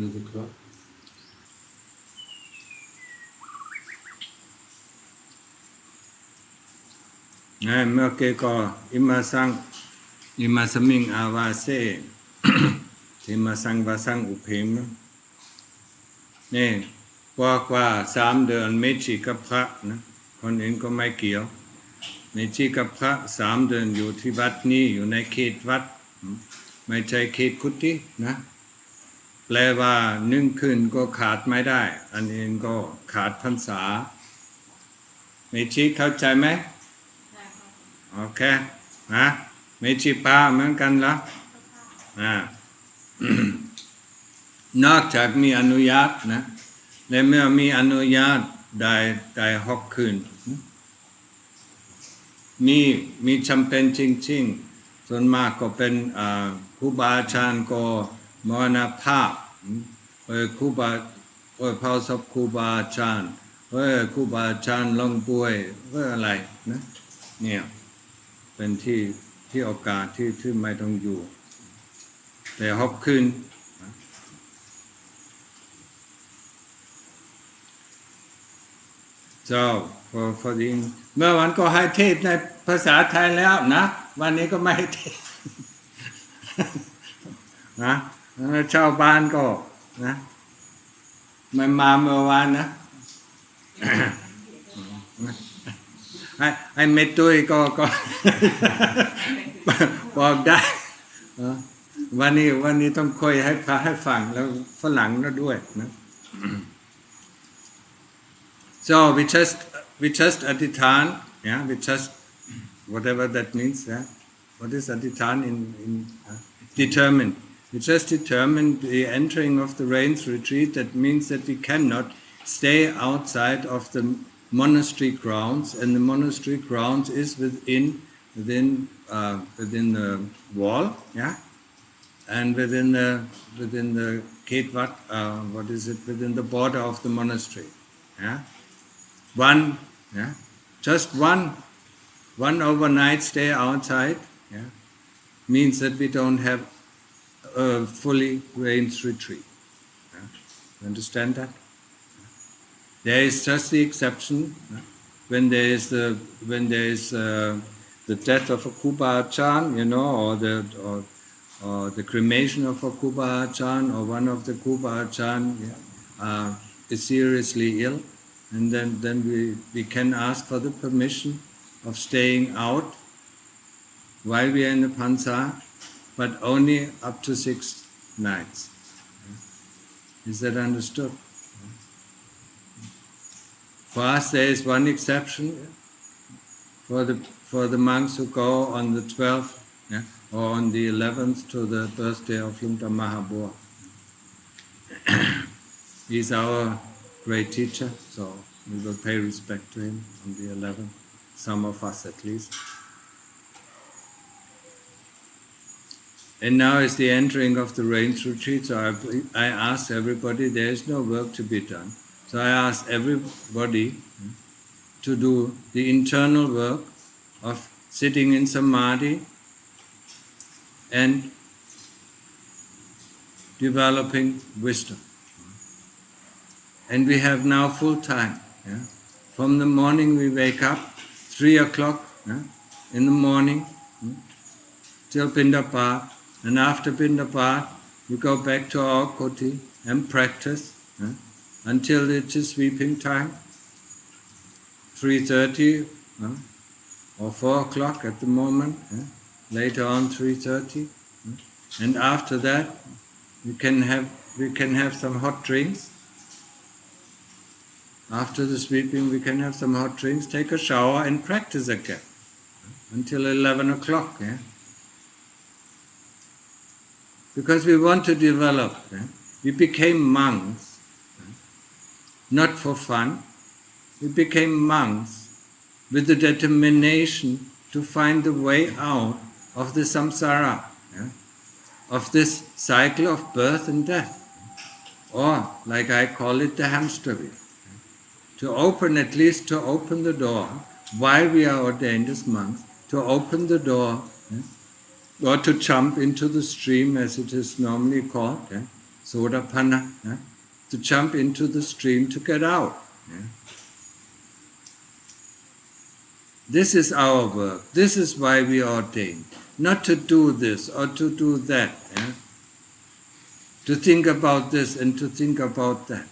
to the clock. Mekeko imasaming avase imasang vasang upem นี่บอกว่า3 เดือนเมจิกับพระนะคนอื่นก็ไม่เกี่ยวเมจิกับพระ3 เดือนอยู่ที่วัดนี้อยู่ในเขตวัดไม่ใช่เขตกุฏินะแปลว่า1 คืนก็ขาดไม่ได้อันอื่นก็ขาดพรรษาเมจิเข้าใจไหมโอเคนะเมจิปาเหมือนกันเหรอนอกจากมีอนุญาตนะและเมื่อมีอนุญาตได้6 คืนมีจำเป็นจริงๆส่วนมากก็เป็นครูบาอาจารย์ก็มรณภาพครูบาเผาศพครูบาอาจารย์ครูบาอาจารย์ลงป่วยอะไรนะเนี่ยเป็นที่โอกาสที่ไม่ต้องอยู่แต่6 คืนเจ้าพอดีเมื่อวันก็ให้เทศในภาษาไทยแล้วนะวันนี้ก็ไม่ให้เทศนะชาวบ้านก็นะไม่มาเมื่อวานนะให้เมตุยก็บอกได้วันนี้ต้องคุยให้พระให้ฟังแล้วฝรั่งแล้วด้วยนะ So we just adhitan, yeah, we just whatever that means, yeah. What is adhitan in determined? We just determined the entering of the rains retreat. That means that we cannot stay outside of the monastery grounds, and the monastery grounds is within the wall, yeah, and within the ketvat, what is it? Within the border of the monastery, yeah. Just one overnight stay outside, yeah, means that we don't have a fully rains retreat. Yeah. You understand that? There is just the exception when there is the death of a Kuba Achan, you know, or the cremation of a Kuba Achan, or one of the Kuba Achan is seriously ill, and then we can ask for the permission of staying out while we are in the Pansa, but only up to 6 nights. Is that understood? For us, there is one exception for the monks who go on the 12th, yeah, or on the 11th to the birthday of Lumta Mahabua. He's our great teacher, so we will pay respect to him on the 11th, some of us at least. And now is the entering of the rains retreat, so I asked everybody, there is no work to be done. So I asked everybody to do the internal work of sitting in samadhi and developing wisdom. And we have now full time. Yeah? From the morning we wake up, 3 o'clock, yeah, in the morning, till Pindapat, and after Pindapat we go back to our koti and practice, yeah, until it is sweeping time, 3:30 or 4 o'clock at the moment, later on 3:30, and after that we can have some hot drinks. After the sweeping we can have some hot drinks, take a shower and practice again until 11 o'clock. Yeah? Because we want to develop. Yeah? We became monks not for fun. We became monks with the determination to find the way out of the samsara, yeah? Of this cycle of birth and death, or like I call it, the hamster wheel. To open the door while we are ordained as monks, to open the door, yeah? Or to jump into the stream as it is normally called, yeah? Sodapanna, to jump into the stream to get out. This is our work. This is why we are ordained. Not to do this or to do that. To think about this and to think about that.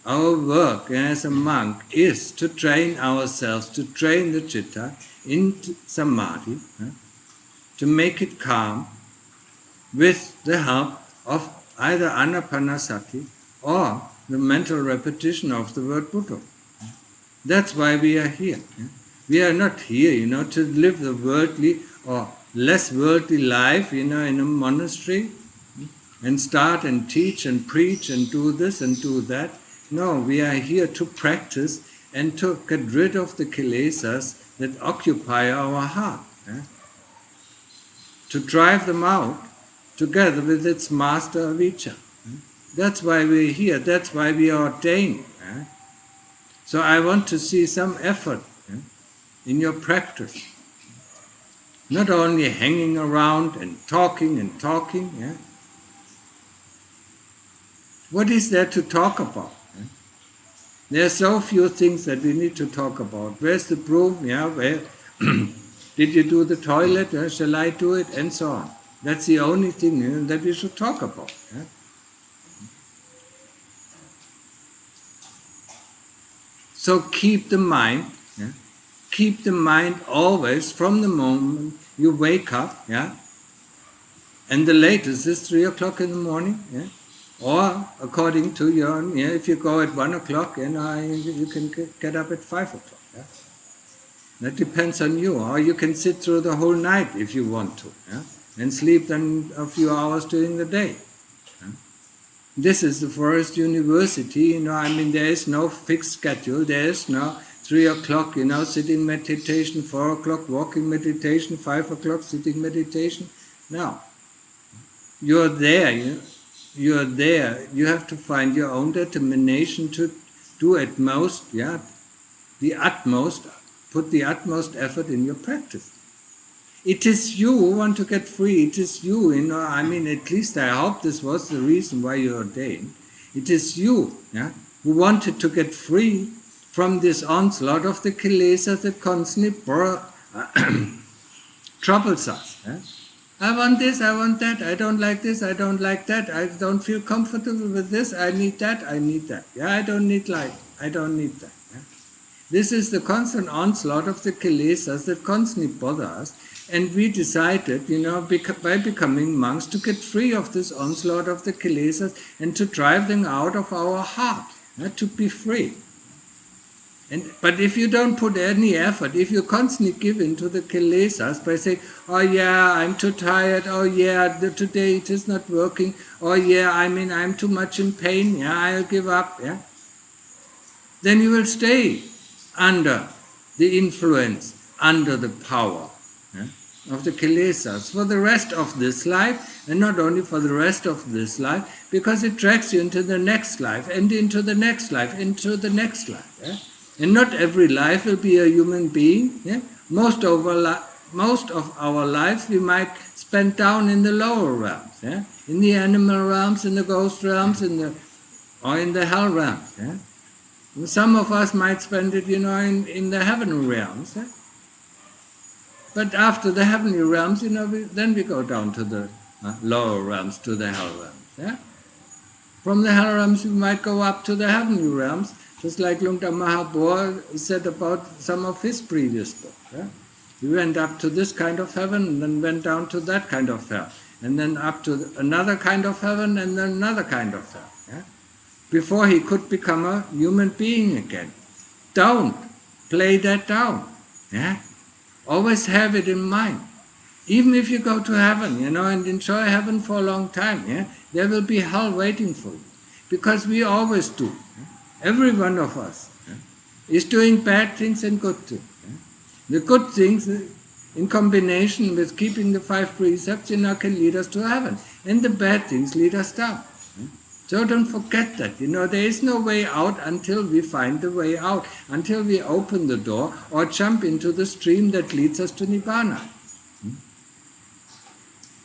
Our work as a monk is to train ourselves, to train the citta into samadhi, to make it calm with the help of either anapanasati or the mental repetition of the word Buddha. That's why we are here. We are not here, to live the worldly or less worldly life, in a monastery and start and teach and preach and do this and do that. No, we are here to practice and to get rid of the kilesas that occupy our heart. To drive them out together with its master avijja. That's why we're here. That's why we are ordained. So I want to see some effort in your practice. Not only hanging around and talking. What is there to talk about? There are so few things that we need to talk about. Where's the broom? Where did you do the toilet? Shall I do it? And so on. That's the only thing that we should talk about. So keep the mind always from the moment you wake up, and the latest is 3 o'clock in the morning, or according to your, if you go at 1 o'clock, you can get up at 5 o'clock. That depends on you. Or you can sit through the whole night if you want to, and sleep then a few hours during the day. This is the forest university, there is no fixed schedule, there is no 3 o'clock, sitting meditation, 4 o'clock walking meditation, 5 o'clock sitting meditation. No. You're there, you have to find your own determination to do at most, the utmost, put the utmost effort in your practice. It is you who want to get free. It is you, at least I hope this was the reason why you ordained. It is you, who wanted to get free from this onslaught of the kilesas that constantly troubles us. I want this, I want that, I don't like this, I don't like that, I don't feel comfortable with this, I need that. I don't need light, I don't need that. This is the constant onslaught of the kilesas that constantly bother us. And we decided, by becoming monks, to get free of this onslaught of the kilesas and to drive them out of our heart, to be free. But if you don't put any effort, if you constantly give in to the kilesas by saying, oh yeah, I'm too tired, oh yeah, today it is not working, oh yeah, I'm too much in pain, I'll give up, then you will stay under the influence, under the power of the kilesas for the rest of this life, and not only for the rest of this life, because it drags you into the next life, and into the next life, into the next life. And not every life will be a human being. Most of our lives we might spend down in the lower realms, in the animal realms, in the ghost realms, or in the hell realms. Some of us might spend it, in the heavenly realms. But after the heavenly realms, then we go down to the lower realms, to the hell realms. From the hell realms, we might go up to the heavenly realms, just like Lungta Mahabor said about some of his previous books. He went up to this kind of heaven, and then went down to that kind of hell, and then up to another kind of heaven, and then another kind of hell. Before he could become a human being again. Don't play that down. Always have it in mind. Even if you go to heaven, and enjoy heaven for a long time, there will be hell waiting for you. Because we always do. Every one of us is doing bad things and good things. The good things, in combination with keeping the 5 precepts, can lead us to heaven. And the bad things lead us down. So don't forget that. There is no way out until we find the way out, until we open the door or jump into the stream that leads us to Nibbana.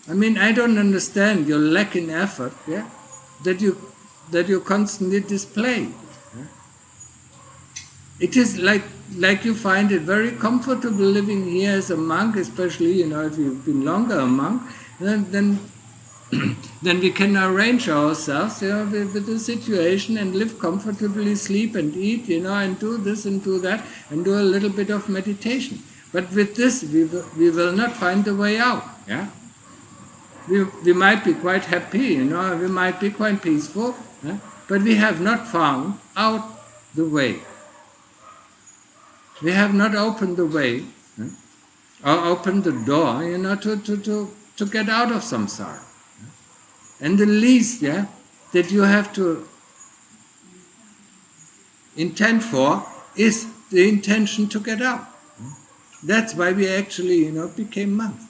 I don't understand your lack in effort. that you constantly display. It is like you find it very comfortable living here as a monk, especially if you've been longer a monk, then we can arrange ourselves with the situation and live comfortably, sleep and eat, and do this and do that, and do a little bit of meditation. But with this, we will not find the way out. Yeah, we might be quite happy, we might be quite peaceful, but we have not found out the way. We have not opened the way, or opened the door, to get out of samsara. And the least, that you have to intend for is the intention to get out. That's why we actually, became monks.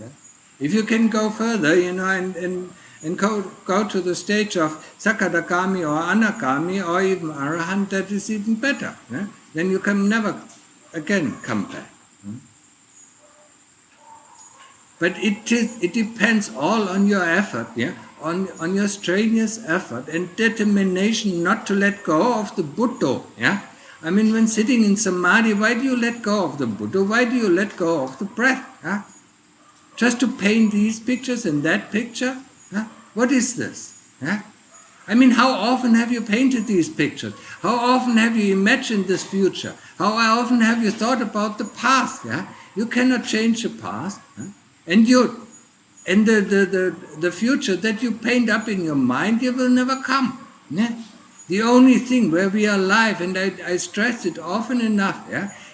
If you can go further, and go to the stage of Sakadagami or Anagami or even Arahant, that is even better. Then you can never again come back. But it depends all on your effort, on your strenuous effort and determination not to let go of the Buddha. I mean, when sitting in samadhi, why do you let go of the Buddha? Why do you let go of the breath? Just to paint these pictures and that picture? What is this? I mean, how often have you painted these pictures? How often have you imagined this future? How often have you thought about the past? You cannot change the past. And the future that you paint up in your mind, it will never come. The only thing where we are alive, and I stress it often enough,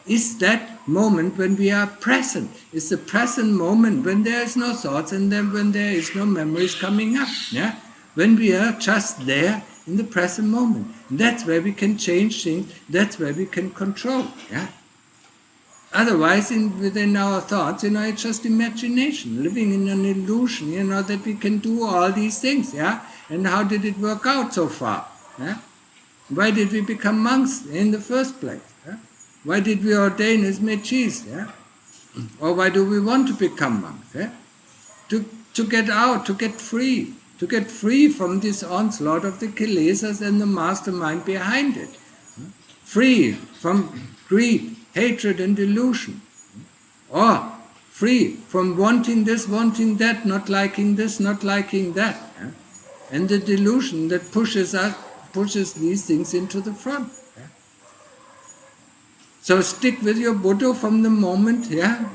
is that moment when we are present. It's the present moment when there is no thoughts and then when there is no memories coming up. When we are just there in the present moment. That's where we can change things, that's where we can control. Otherwise, within our thoughts, it's just imagination, living in an illusion, that we can do all these things, And how did it work out so far? Why did we become monks in the first place? Why did we ordain as mechis? Or why do we want to become monks? To get out, to get free from this onslaught of the kilesas and the mastermind behind it. Free from greed, hatred and delusion. Or free from wanting this, wanting that, not liking this, not liking that. And the delusion that pushes these things into the front. So stick with your Buddha from the moment,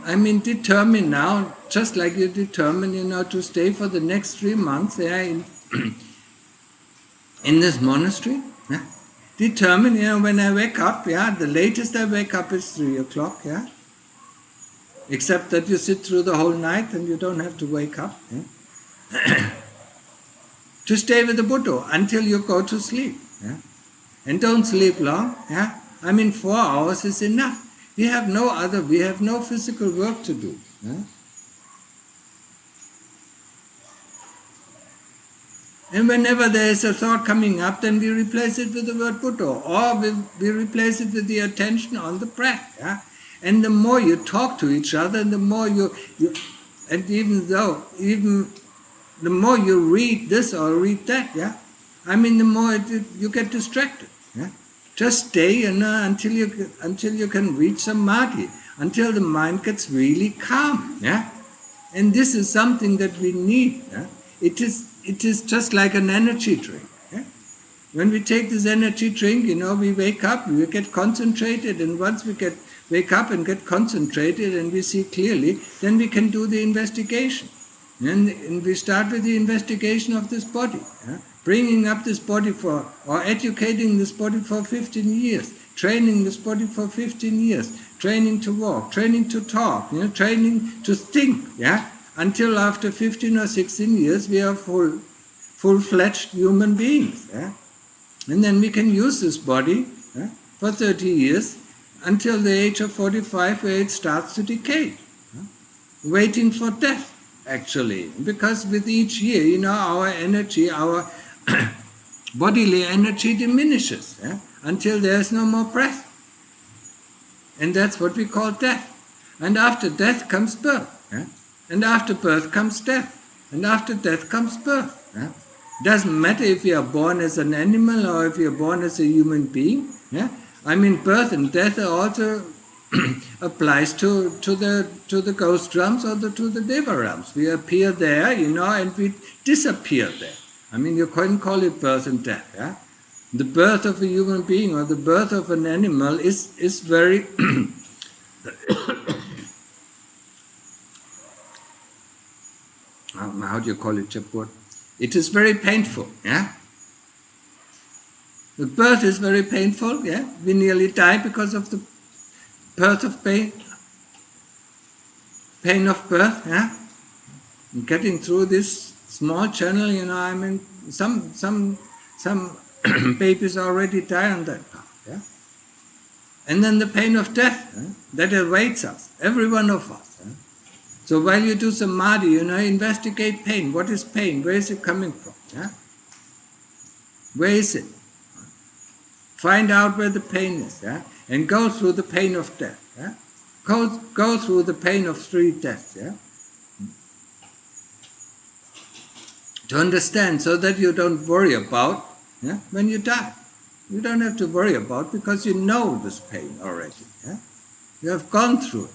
I mean, determine now, just like you determine, to stay for the next 3 months, in this monastery. Determine, when I wake up, the latest I wake up is 3 o'clock, Except that you sit through the whole night and you don't have to wake up. To stay with the Buddha until you go to sleep. And don't sleep long, I mean, 4 hours is enough. We have no physical work to do. And whenever there is a thought coming up, then we replace it with the word Buddha, or we replace it with the attention on the breath. And the more you talk to each other, and the more and even the more you read this or read that, I mean, the more you get distracted. Just stay until you can reach samadhi, until the mind gets really calm. And this is something that we need. It is just like an energy drink. When we take this energy drink, we wake up, we get concentrated, and once we wake up and get concentrated and we see clearly, then we can do the investigation. And we start with the investigation of this body. Bringing up this body or educating this body for 15 years, training this body for 15 years, training to walk, training to talk, training to think, until after 15 or 16 years we are full-fledged human beings. And then we can use this body for 30 years until the age of 45 where it starts to decay, waiting for death actually, because with each year, our energy, our bodily energy diminishes until there is no more breath. And that's what we call death. And after death comes birth. And after birth comes death. And after death comes birth. Doesn't matter if you are born as an animal or if you are born as a human being. Yeah? I mean, birth and death also applies to the ghost realms or to the deva realms. We appear there, and we disappear there. I mean, you couldn't call it birth and death. Yeah? The birth of a human being or the birth of an animal is very how do you call it, Chapur? It is very painful. Yeah. The birth is very painful. Yeah. We nearly die because of the birth of pain of birth. Yeah. And getting through this small channel, I mean, some babies already die on that path. Yeah. And then the pain of death that awaits us, every one of us. So while you do samadhi, investigate pain. What is pain? Where is it coming from? Yeah? Where is it? Find out where the pain is. Yeah? And go through the pain of death. Yeah? Go through the pain of 3 deaths. Yeah? To understand, so that you don't worry about when you die. You don't have to worry about, because you know this pain already. Yeah? You have gone through it.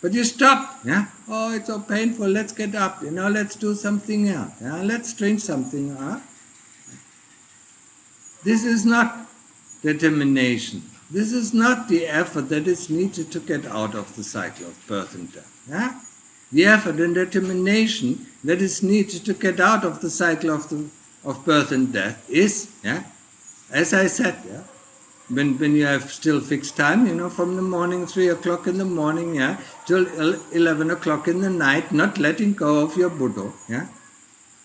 But you stop. Yeah? Oh, it's so painful. Let's get up. Let's do something else. Yeah? Let's drink something. This is not determination. This is not the effort that is needed to get out of the cycle of birth and death. Yeah? The effort and determination that is needed to get out of the cycle of birth and death is, as I said, when you have still fixed time, from the morning, 3 o'clock in the morning, till 11 o'clock in the night, not letting go of your Buddha,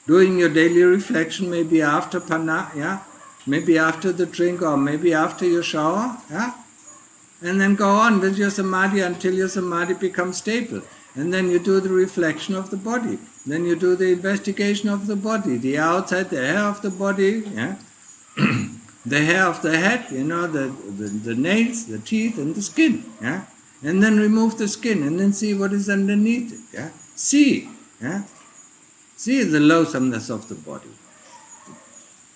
doing your daily reflection, maybe after pana, maybe after the drink, or maybe after your shower, and then go on with your samadhi until your samadhi becomes stable. And then you do the reflection of the body. Then you do the investigation of the body, the outside, the hair of the body, the hair of the head, the nails, the teeth, and the skin. Yeah? And then remove the skin and then see what is underneath it. Yeah? See the loathsomeness of the body.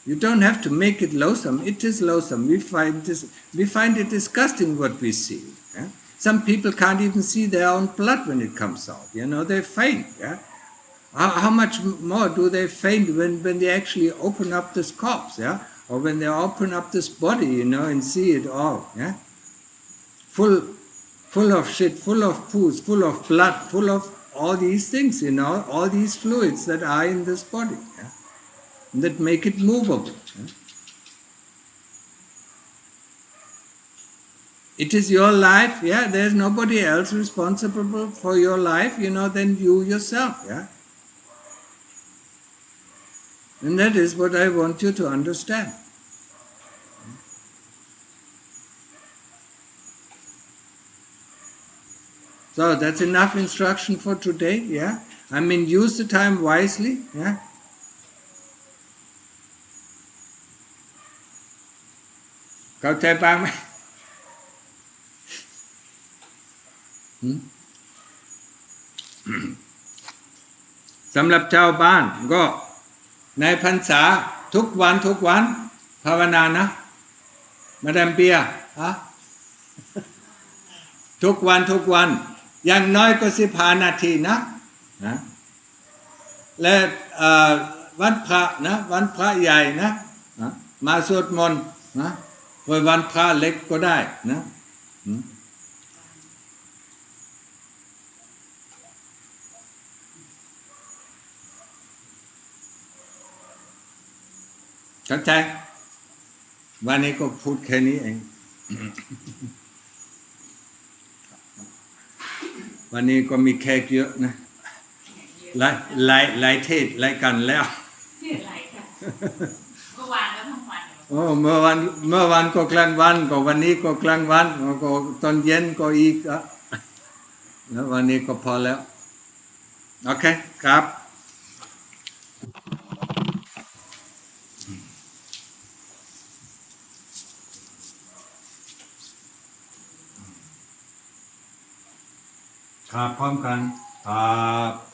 You don't have to make it loathsome. It is loathsome. We find it disgusting what we see. Yeah? Some people can't even see their own blood when it comes out. They faint. Yeah? How much more do they faint when they actually open up this corpse? Yeah? Or when they open up this body, and see it all, full of shit, full of poos, full of blood, full of all these things, all these fluids that are in this body, that make it movable. It is your life, there's nobody else responsible for your life, than you yourself, And that is what I want you to understand. So that's enough instruction for today, I mean, use the time wisely,เข้าใจบ้างไหม สำหรับชาวบ้านก็ในพรรษาทุกวันภาวนานะมาดามเปียทุกวันอย่างน้อยก็15 นาทีนะและวันพระนะวันพระใหญ่นะมาสวดมนต์นะวันพระเล็กก็ได้นะเข้าใจวันนี้ก็พูดแค่นี้เองวันนี้ก็มีแขกเยอะนะหลายเทศหลายกันแล้วเมื่อวานแล้วทั้งวันเมื่อวันก็กลางวันก็วันนี้ก็กลางวันก็ตอนเย็นก็อีกแล้ววันนี้ก็พอแล้วโอเคครับครับพร้อมกันครับ